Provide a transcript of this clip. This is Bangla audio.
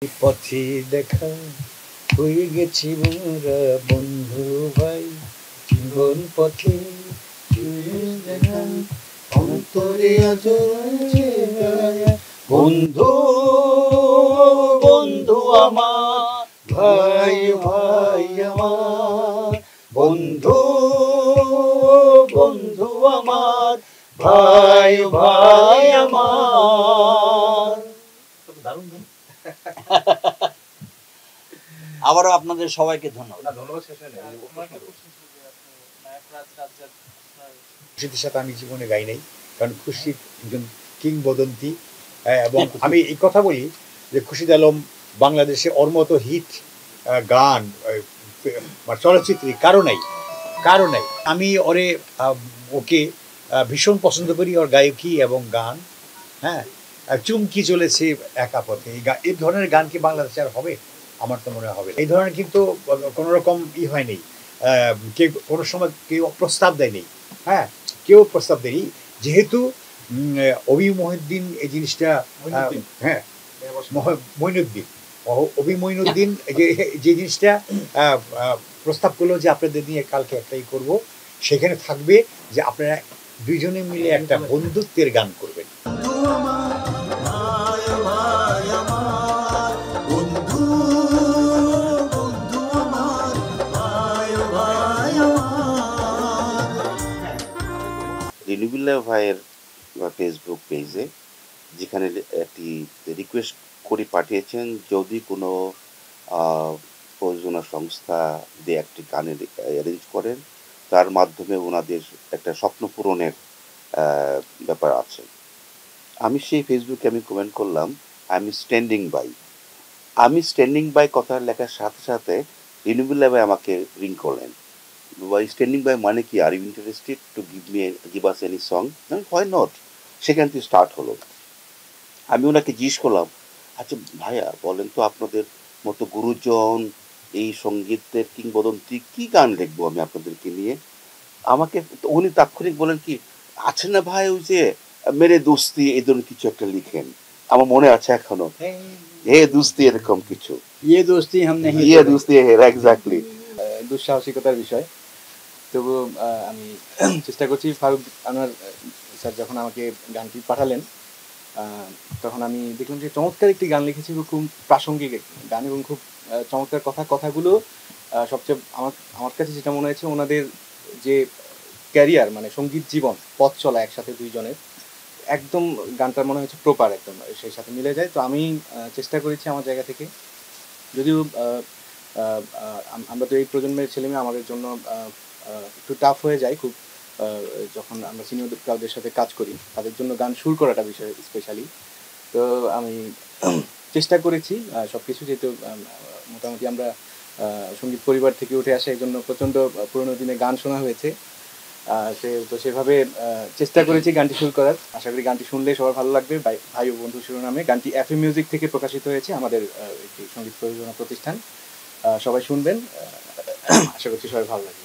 পথে দেখা হয়ে গেছি মোরা বন্ধু ভাই, জীবন পথে দেখা অন্তরে আজ রয়েছে মায়া। বন্ধু বন্ধু আমার, ভাই ভাই আমার, বন্ধু বন্ধু আমার, ভাই ভাই আমার। দারুণ। আবারও আপনাদের সবাইকে ধন্যবাদ। খুশির সাথে আমি জীবনে গাই নাই, কারণ খুশি একজন কিংবদন্তি। এবং আমি এই কথা বলি যে খুরশিদ আলম বাংলাদেশে ওর মতো হিট গান চলচ্চিত্রে কারো নাই। আমি ওকে ভীষণ পছন্দ করি, ওর গায়কী এবং গান। হ্যাঁ, চুমকি চলেছে একা পথে, এই ধরনের গান কি বাংলাদেশে আর হবে? আমার তো মনে হবে এই ধরনের কিন্তু কোনো রকম হয়নি। কেউ কোনো সময় কেউ প্রস্তাব দেয়নি। হ্যাঁ, কেউ প্রস্তাব দেয়নি, যেহেতু অভি মহিউদ্দিন এই জিনিসটা, হ্যাঁ মঈনুদ্দিন, অভি মঈনুদ্দিন যে জিনিসটা প্রস্তাব করলো যে আপনাদের নিয়ে কালকে একটাই করব, সেখানে থাকবে যে আপনারা দুইজনে মিলে একটা বন্ধুত্বের গান করবেন। রিনুবিল্লাহ ভাইয়ের ফেসবুক পেজে যেখানে একটি রিকোয়েস্ট করে পাঠিয়েছেন, যদি কোনো প্রযোজনা সংস্থা দিয়ে একটি গানের অ্যারেঞ্জ করেন, তার মাধ্যমে ওনাদের একটা স্বপ্ন পূরণের ব্যাপার আছে। আমি সেই ফেসবুকে আমি কমেন্ট করলাম, আমি স্ট্যান্ডিং বাই কথা লেখার সাথে সাথে রিনুবিল্লাহ ভাই আমাকে রিং করলেন, স্ট্যান্ডিং বাই মানে কি, are you interested to give us any song? Why not. সেখান থেকে স্টার্ট হলো। আমি ওনাকে জিজ্ঞেস করলাম, আচ্ছা ভাইয়া বলেন তো, আপনাদের মতো গুরুজন, এই সঙ্গীতের কিংবদন্তি, কি গান লিখবো আমি আপনাদেরকে নিয়ে? আমাকে উনি তাৎক্ষণিক বলেন কি, আছে না ভাই ওই যে মেরে দোস্তি, এই ধরনের কিছু একটা লিখেন। আমার মনে আছে এখনো, হে দোস্তি, এরকম কিছু, ইয়ে দোস্তি হাম নেহি, ইয়ে দোস্তি, এক্স্যাক্টলি। দুঃসাহসিকতার বিষয়। তবু আমি চেষ্টা করছি। ফারুক আনোয়ার স্যার যখন আমাকে গানটি পাঠালেন, তখন আমি দেখলাম যে চমৎকার একটি গান লিখেছি, খুব প্রাসঙ্গিক গান এবং খুব চমৎকার কথাগুলো। সবচেয়ে আমার কাছে যেটা মনে হয়েছে, ওনাদের যে ক্যারিয়ার, মানে সঙ্গীত জীবন, পথ চলা একসাথে দুইজনের, একদম গানটার মনে হয়েছে প্রপার, একদম সেই সাথে মিলে যায়। তো আমি চেষ্টা করেছি আমার জায়গা থেকে, যদিও আমরা তো এই প্রজন্মের ছেলেমেয়ে, আমাদের জন্য একটু টাফ হয়ে যায় খুব, যখন আমরা সিনিয়র ক্রাউডের সাথে কাজ করি, তাদের জন্য গান সুর করাটা বিষয় স্পেশালি। তো আমি চেষ্টা করেছি সব কিছু, যেহেতু মোটামুটি আমরা সঙ্গীত পরিবার থেকে উঠে আসে, এই জন্য প্রচণ্ড পুরোনো দিনে গান শোনা হয়েছে। তো সেভাবে চেষ্টা করেছি গানটি সুর করার। আশা করি গানটি শুনলে সবার ভালো লাগবে। ভাই ও বন্ধু শিরোনামে গানটি এফএম মিউজিক থেকে প্রকাশিত হয়েছে, আমাদের একটি সঙ্গীত প্রযোজনা প্রতিষ্ঠান। সবাই শুনবেন, আশা করছি সবাই ভালো লাগবে।